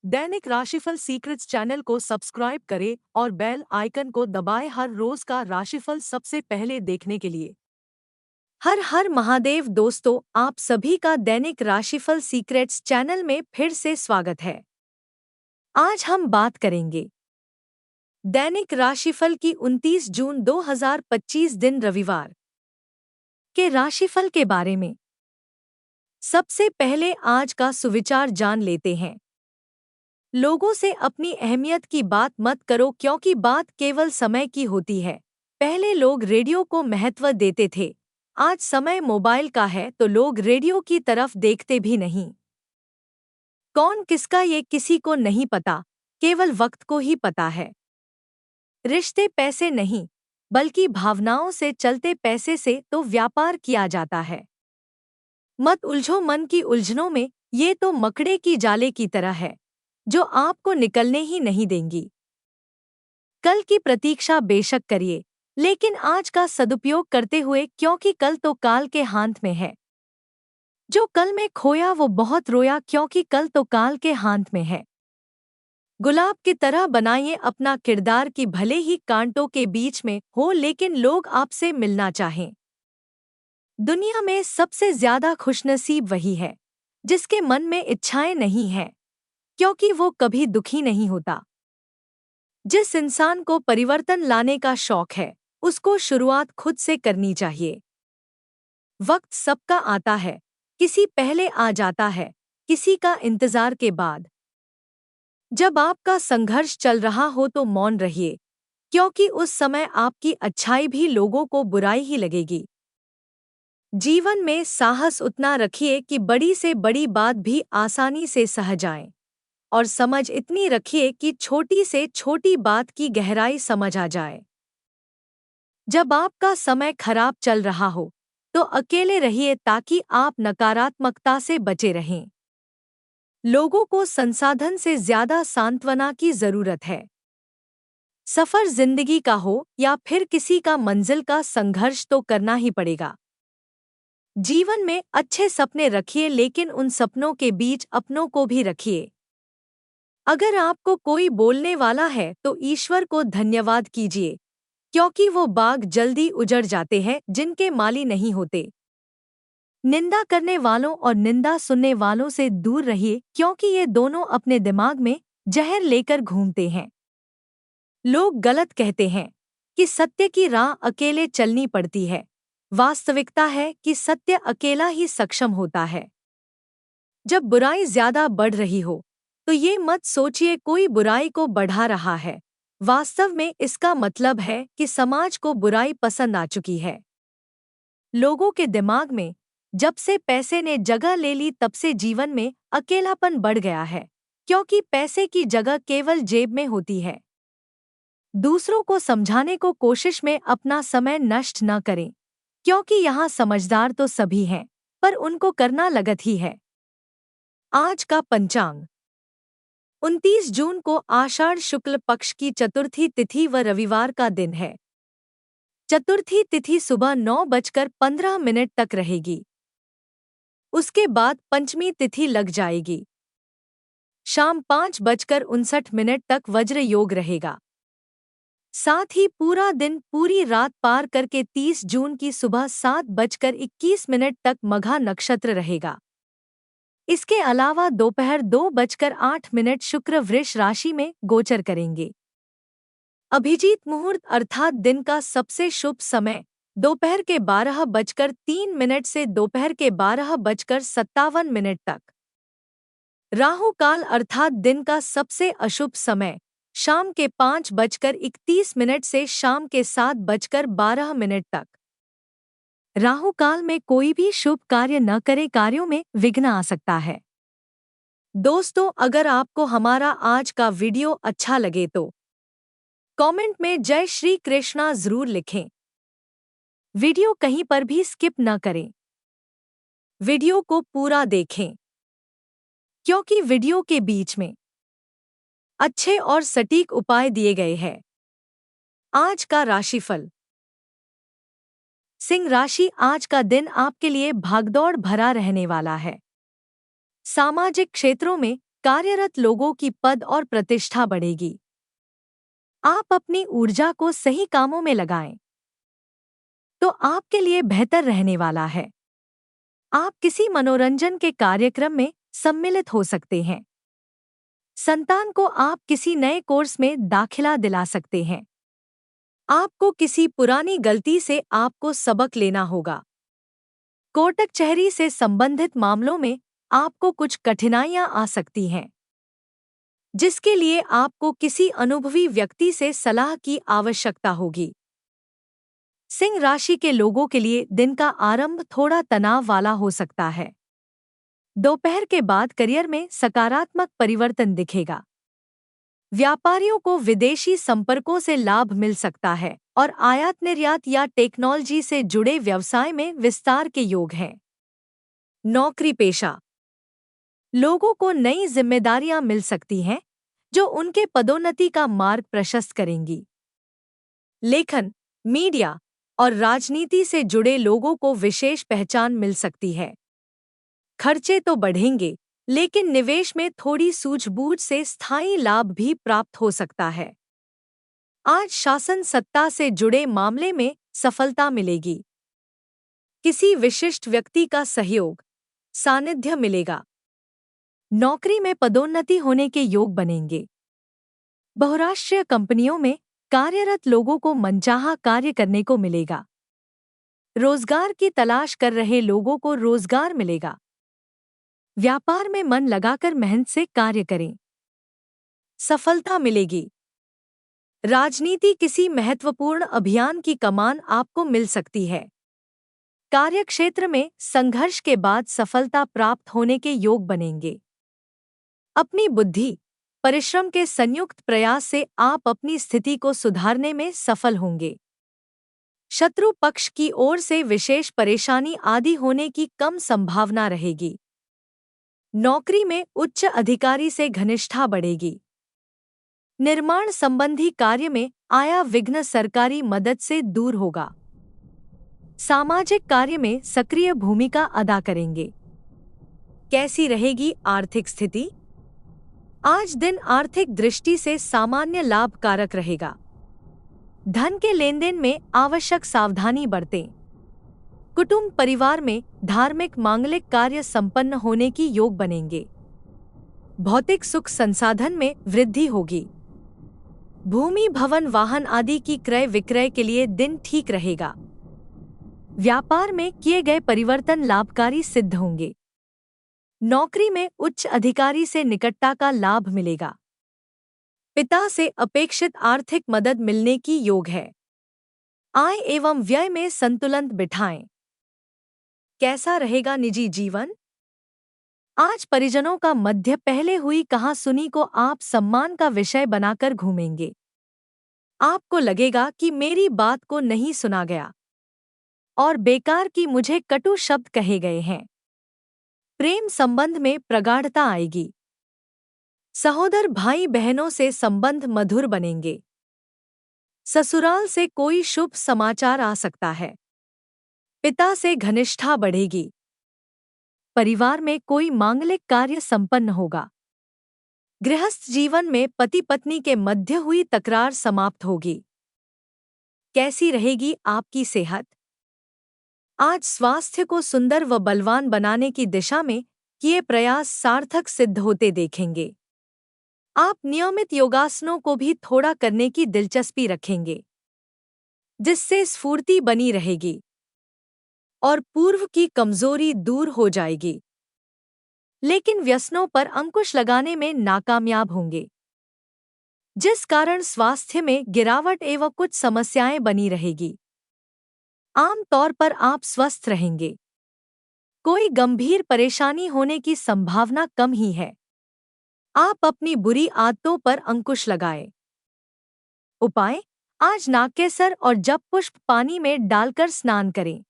दैनिक राशिफल secrets channel को subscribe करें और बेल आइकन को दबाएं हर रोज का राशिफल सबसे पहले देखने के लिए। हर हर महादेव दोस्तों, आप सभी का दैनिक राशिफल सीक्रेट्स चैनल में फिर से स्वागत है। आज हम बात करेंगे दैनिक राशिफल की 29 जून 2025 दिन रविवार के राशिफल के बारे में। सबसे पहले आज का सुविचार जान लेते हैं। लोगों से अपनी अहमियत की बात मत करो, क्योंकि बात केवल समय की होती है। पहले लोग रेडियो को महत्व देते थे, आज समय मोबाइल का है तो लोग रेडियो की तरफ देखते भी नहीं। कौन किसका ये किसी को नहीं पता, केवल वक्त को ही पता है। रिश्ते पैसे नहीं बल्कि भावनाओं से चलते, पैसे से तो व्यापार किया जाता है। मत उलझो मन की उलझनों में, ये तो मकड़े की जाले की तरह है जो आपको निकलने ही नहीं देंगी। कल की प्रतीक्षा बेशक करिए, लेकिन आज का सदुपयोग करते हुए, क्योंकि कल तो काल के हाथ में है। जो कल में खोया वो बहुत रोया, क्योंकि कल तो काल के हाथ में है। गुलाब की तरह बनाइए अपना किरदार कि भले ही कांटों के बीच में हो, लेकिन लोग आपसे मिलना चाहें। दुनिया में सबसे ज्यादा खुशनसीब वही है जिसके मन में इच्छाएं नहीं हैं, क्योंकि वो कभी दुखी नहीं होता। जिस इंसान को परिवर्तन लाने का शौक है, उसको शुरुआत खुद से करनी चाहिए। वक्त सबका आता है, किसी पहले आ जाता है, किसी का इंतजार के बाद। जब आपका संघर्ष चल रहा हो तो मौन रहिए, क्योंकि उस समय आपकी अच्छाई भी लोगों को बुराई ही लगेगी। जीवन में साहस उतना रखिए कि बड़ी से बड़ी बात भी आसानी से सह जाए, और समझ इतनी रखिए कि छोटी से छोटी बात की गहराई समझ आ जाए। जब आपका समय खराब चल रहा हो तो अकेले रहिए, ताकि आप नकारात्मकता से बचे रहें। लोगों को संसाधन से ज्यादा सांत्वना की जरूरत है। सफर जिंदगी का हो या फिर किसी का, मंजिल का संघर्ष तो करना ही पड़ेगा। जीवन में अच्छे सपने रखिए, लेकिन उन सपनों के बीच अपनों को भी रखिए। अगर आपको कोई बोलने वाला है तो ईश्वर को धन्यवाद कीजिए, क्योंकि वो बाग जल्दी उजड़ जाते हैं जिनके माली नहीं होते। निंदा करने वालों और निंदा सुनने वालों से दूर रहिए, क्योंकि ये दोनों अपने दिमाग में जहर लेकर घूमते हैं। लोग गलत कहते हैं कि सत्य की राह अकेले चलनी पड़ती है। वास्तविकता है कि सत्य अकेला ही सक्षम होता है। जब बुराई ज्यादा बढ़ रही हो तो ये मत सोचिए कोई बुराई को बढ़ा रहा है। वास्तव में इसका मतलब है कि समाज को बुराई पसंद आ चुकी है। लोगों के दिमाग में जब से पैसे ने जगह ले ली, तब से जीवन में अकेलापन बढ़ गया है, क्योंकि पैसे की जगह केवल जेब में होती है। दूसरों को समझाने को कोशिश में अपना समय नष्ट न करें, क्योंकि यहाँ समझदार तो सभी हैं, पर उनको करना लगत ही है। आज का पंचांग 29 जून को आषाढ़ शुक्ल पक्ष की चतुर्थी तिथि व रविवार का दिन है। चतुर्थी तिथि सुबह 9:15 तक रहेगी। उसके बाद पंचमी तिथि लग जाएगी। शाम 5:59 तक वज्र योग रहेगा। साथ ही पूरा दिन पूरी रात पार करके 30 जून की सुबह 7:21 तक मघा नक्षत्र रहेगा। इसके अलावा दोपहर 2:08 शुक्र वृष राशि में गोचर करेंगे। अभिजीत मुहूर्त अर्थात दिन का सबसे शुभ समय दोपहर के 12:03 से दोपहर के 12:57 तक। राहु काल अर्थात दिन का सबसे अशुभ समय शाम के 5:31 से शाम के 7:12 तक। राहु काल में कोई भी शुभ कार्य न करे, कार्यों में विघ्न आ सकता है। दोस्तों, अगर आपको हमारा आज का वीडियो अच्छा लगे तो कमेंट में जय श्री कृष्णा जरूर लिखें। वीडियो कहीं पर भी स्किप न करें। वीडियो को पूरा देखें, क्योंकि वीडियो के बीच में अच्छे और सटीक उपाय दिए गए हैं। आज का राशिफल। सिंह राशि, आज का दिन आपके लिए भागदौड़ भरा रहने वाला है। सामाजिक क्षेत्रों में कार्यरत लोगों की पद और प्रतिष्ठा बढ़ेगी। आप अपनी ऊर्जा को सही कामों में लगाएं, तो आपके लिए बेहतर रहने वाला है। आप किसी मनोरंजन के कार्यक्रम में सम्मिलित हो सकते हैं। संतान को आप किसी नए कोर्स में दाखिला दिला सकते हैं। आपको किसी पुरानी गलती से आपको सबक लेना होगा। कोर्ट कचहरी से संबंधित मामलों में आपको कुछ कठिनाइयां आ सकती हैं, जिसके लिए आपको किसी अनुभवी व्यक्ति से सलाह की आवश्यकता होगी। सिंह राशि के लोगों के लिए दिन का आरंभ थोड़ा तनाव वाला हो सकता है। दोपहर के बाद करियर में सकारात्मक परिवर्तन दिखेगा। व्यापारियों को विदेशी संपर्कों से लाभ मिल सकता है और आयात निर्यात या टेक्नोलॉजी से जुड़े व्यवसाय में विस्तार के योग हैं। नौकरी पेशा लोगों को नई जिम्मेदारियां मिल सकती हैं, जो उनके पदोन्नति का मार्ग प्रशस्त करेंगी। लेखन, मीडिया और राजनीति से जुड़े लोगों को विशेष पहचान मिल सकती है। खर्चे तो बढ़ेंगे, लेकिन निवेश में थोड़ी सूझबूझ से स्थायी लाभ भी प्राप्त हो सकता है। आज शासन सत्ता से जुड़े मामले में सफलता मिलेगी। किसी विशिष्ट व्यक्ति का सहयोग, सानिध्य मिलेगा। नौकरी में पदोन्नति होने के योग बनेंगे। बहुराष्ट्रीय कंपनियों में कार्यरत लोगों को मनचाहा कार्य करने को मिलेगा। रोजगार की तलाश कर रहे लोगों को रोजगार मिलेगा। व्यापार में मन लगाकर मेहनत से कार्य करें, सफलता मिलेगी। राजनीति किसी महत्वपूर्ण अभियान की कमान आपको मिल सकती है। कार्यक्षेत्र में संघर्ष के बाद सफलता प्राप्त होने के योग बनेंगे। अपनी बुद्धि, परिश्रम के संयुक्त प्रयास से आप अपनी स्थिति को सुधारने में सफल होंगे। शत्रु पक्ष की ओर से विशेष परेशानी आदि होने की कम संभावना रहेगी। नौकरी में उच्च अधिकारी से घनिष्ठता बढ़ेगी। निर्माण संबंधी कार्य में आया विघ्न सरकारी मदद से दूर होगा। सामाजिक कार्य में सक्रिय भूमिका अदा करेंगे। कैसी रहेगी आर्थिक स्थिति? आज दिन आर्थिक दृष्टि से सामान्य लाभकारक रहेगा। धन के लेनदेन में आवश्यक सावधानी बरतें। कुटुंब परिवार में धार्मिक मांगलिक कार्य संपन्न होने की योग बनेंगे। भौतिक सुख संसाधन में वृद्धि होगी। भूमि भवन वाहन आदि की क्रय विक्रय के लिए दिन ठीक रहेगा। व्यापार में किए गए परिवर्तन लाभकारी सिद्ध होंगे। नौकरी में उच्च अधिकारी से निकटता का लाभ मिलेगा। पिता से अपेक्षित आर्थिक मदद मिलने की योग है। आय एवं व्यय में संतुलन बिठाएं। कैसा रहेगा निजी जीवन? आज परिजनों का मध्य पहले हुई कहासुनी को आप सम्मान का विषय बनाकर घूमेंगे। आपको लगेगा कि मेरी बात को नहीं सुना गया और बेकार की मुझे कटु शब्द कहे गए हैं। प्रेम संबंध में प्रगाढ़ता आएगी। सहोदर भाई बहनों से संबंध मधुर बनेंगे। ससुराल से कोई शुभ समाचार आ सकता है। पिता से घनिष्ठता बढ़ेगी। परिवार में कोई मांगलिक कार्य संपन्न होगा। गृहस्थ जीवन में पति पत्नी के मध्य हुई तकरार समाप्त होगी। कैसी रहेगी आपकी सेहत? आज स्वास्थ्य को सुंदर व बलवान बनाने की दिशा में किए प्रयास सार्थक सिद्ध होते देखेंगे। आप नियमित योगासनों को भी थोड़ा करने की दिलचस्पी रखेंगे, जिससे स्फूर्ति बनी रहेगी और पूर्व की कमजोरी दूर हो जाएगी। लेकिन व्यसनों पर अंकुश लगाने में नाकामयाब होंगे, जिस कारण स्वास्थ्य में गिरावट एवं कुछ समस्याएं बनी रहेगी। आम तौर पर आप स्वस्थ रहेंगे। कोई गंभीर परेशानी होने की संभावना कम ही है। आप अपनी बुरी आदतों पर अंकुश लगाएं। उपाय: आज नागकेसर और जप पुष्प पानी में डालकर स्नान करें।